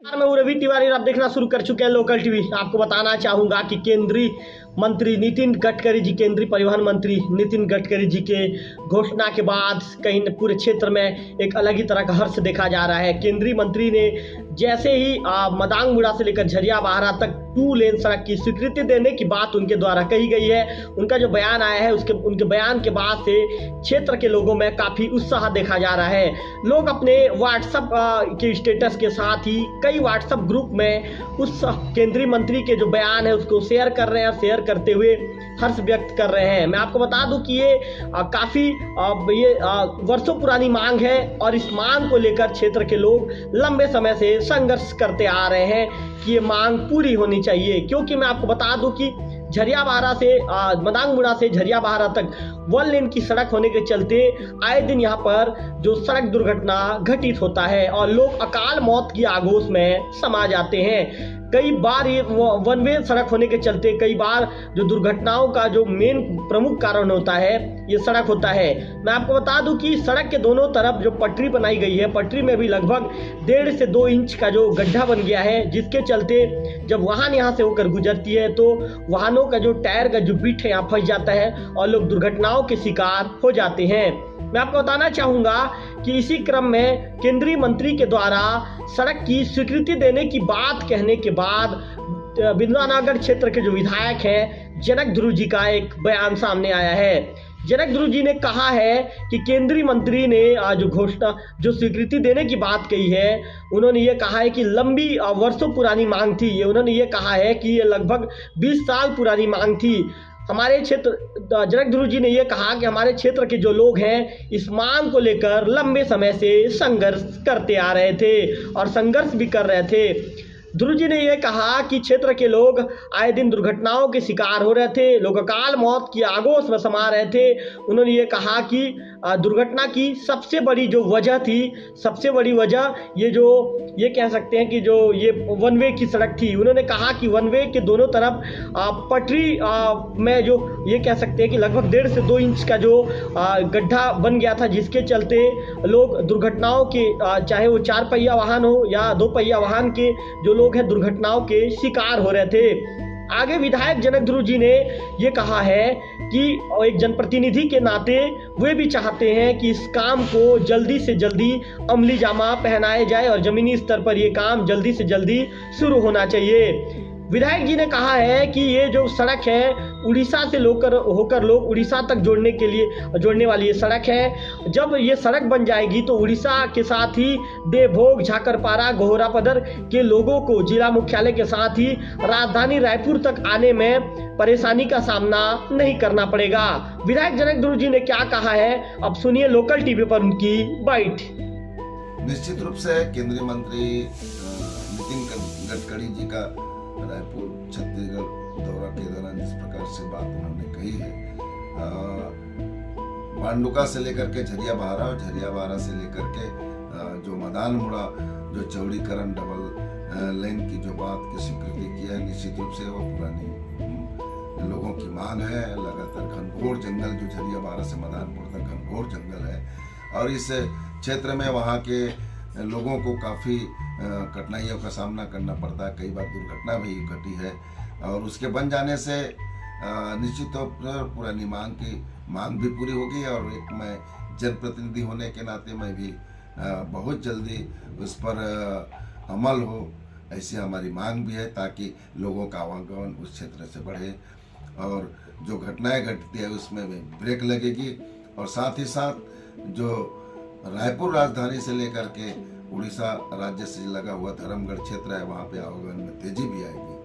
मैं रवि तिवारी, आप देखना शुरू कर चुके हैं लोकल टीवी। आपको बताना चाहूंगा कि केंद्रीय मंत्री नितिन गडकरी जी, केंद्रीय परिवहन मंत्री नितिन गडकरी जी के घोषणा के बाद कहीं पूरे क्षेत्र में एक अलग ही तरह का हर्ष देखा जा रहा है। केंद्रीय मंत्री ने जैसे ही मदांगमुड़ा से लेकर झरिया बहारा तक 2 लेन सड़क की स्वीकृति देने की बात उनके द्वारा कही गई है, उनका जो बयान आया है उनके बयान के बाद से क्षेत्र के लोगों में काफ़ी उत्साह देखा जा रहा है। लोग अपने व्हाट्सएप के स्टेटस के साथ ही कई व्हाट्सएप ग्रुप में उस केंद्रीय मंत्री के जो बयान है उसको शेयर कर रहे हैं और शेयर करते हुए हर्ष व्यक्त कर रहे हैं। मैं आपको बता दूं कि ये काफ़ी वर्षों पुरानी मांग है और इस मांग को लेकर क्षेत्र के लोग लंबे समय से संघर्ष करते आ रहे हैं कि ये मांग पूरी होनी चाहिए। क्योंकि मैं आपको बता दूं कि झरिया बहारा से मदांगमुड़ा से झरिया बहारा तक 1 लेन की सड़क होने के चलते आए दिन यहाँ पर जो सड़क दुर्घटना घटित होता है और लोग अकाल मौत की आगोश में समा जाते हैं। कई बार ये 1 वे सड़क होने के चलते कई बार जो दुर्घटनाओं का जो मेन प्रमुख कारण होता है ये सड़क होता है। मैं आपको बता दूं कि सड़क के दोनों तरफ जो पटरी बनाई गई है, पटरी में भी लगभग 1.5 से 2 इंच का जो गड्ढा बन गया है, जिसके चलते जब वाहन यहाँ से होकर गुजरती है तो वाहनों का जो टायर का जो बिट है यहाँ फंस जाता है और लोग दुर्घटनाओं के शिकार हो जाते हैं। मैं आपको बताना चाहूँगा कि इसी क्रम में केंद्रीय मंत्री के द्वारा सड़क की स्वीकृति देने की बात कहने के बाद बिंद्रानगर क्षेत्र के जो विधायक हैं जनक ध्रुव जी का एक बयान सामने आया है। जनक ध्रुव जी ने कहा है कि केंद्रीय मंत्री ने जो घोषणा जो स्वीकृति देने की बात कही है, उन्होंने ये कहा है कि लंबी वर्षों पुरानी मांग थी। ये उन्होंने ये कहा है कि ये लगभग 20 साल पुरानी मांग थी। हमारे क्षेत्र जनक ध्रुव जी ने यह कहा कि हमारे क्षेत्र के जो लोग हैं इस मांग को लेकर लंबे समय से संघर्ष करते आ रहे थे और संघर्ष भी कर रहे थे। ध्रुव जी ने यह कहा कि क्षेत्र के लोग आए दिन दुर्घटनाओं के शिकार हो रहे थे, लोग अकाल मौत की आगोश में समा रहे थे। उन्होंने ये कहा कि दुर्घटना की सबसे बड़ी जो वजह थी, सबसे बड़ी वजह ये कह सकते हैं कि जो ये 1 वे की सड़क थी। उन्होंने कहा कि 1 वे के दोनों तरफ पटरी में जो ये कह सकते हैं कि लगभग 1.5 से 2 इंच का जो गड्ढा बन गया था, जिसके चलते लोग दुर्घटनाओं के चाहे वो 4 पहिया वाहन हो या 2 पहिया वाहन के जो लोग हैं दुर्घटनाओं के शिकार हो रहे थे। आगे विधायक जनक ध्रुव जी ने ये कहा है कि एक जनप्रतिनिधि के नाते वे भी चाहते हैं कि इस काम को जल्दी से जल्दी अमली जामा पहनाया जाए और ज़मीनी स्तर पर ये काम जल्दी से जल्दी शुरू होना चाहिए। विधायक जी ने कहा है कि ये जो सड़क है उड़ीसा से होकर लोग उड़ीसा तक जोड़ने वाली ये सड़क है। जब ये सड़क बन जाएगी तो उड़ीसा के साथ ही देवभोग, झाकरपारा, घोरापदर के लोगों को जिला मुख्यालय के साथ ही राजधानी रायपुर तक आने में परेशानी का सामना नहीं करना पड़ेगा। विधायक जनक ध्रुव जी ने क्या कहा है, अब सुनिए लोकल टीवी पर उनकी बाइट। निश्चित रूप से केंद्रीय मंत्री नितिन गडकरी जी का रायपुर छत्तीसगढ़ दौरा के दौरान जिस प्रकार से बात उन्होंने कही है, पांडुका से लेकर के झरिया बहारा और झरिया बहारा से लेकर के जो मदानमुड़ा जो चौड़ीकरण डबल लेन की जो बात की स्वीकृति की है, निश्चित रूप से वो पुरानी लोगों की मांग है। लगातार घनघोर जंगल जो झरिया बहारा से मदानपुर तक घनघोर जंगल है और इस क्षेत्र में वहाँ के लोगों को काफ़ी कठिनाइयों का सामना करना पड़ता है। कई बार दुर्घटना भी घटी है और उसके बन जाने से निश्चित तौर पर पुरानी मांग भी पूरी होगी और एक मैं जनप्रतिनिधि होने के नाते मैं भी बहुत जल्दी उस पर अमल हो, ऐसी हमारी मांग भी है ताकि लोगों का आवागमन उस क्षेत्र से बढ़े और जो घटनाएं घटती है उसमें भी ब्रेक लगेगी और साथ ही साथ जो रायपुर राजधानी से लेकर के उड़ीसा राज्य से लगा हुआ धर्मगढ़ क्षेत्र है, वहाँ पे आवागमन में तेजी भी आएगी।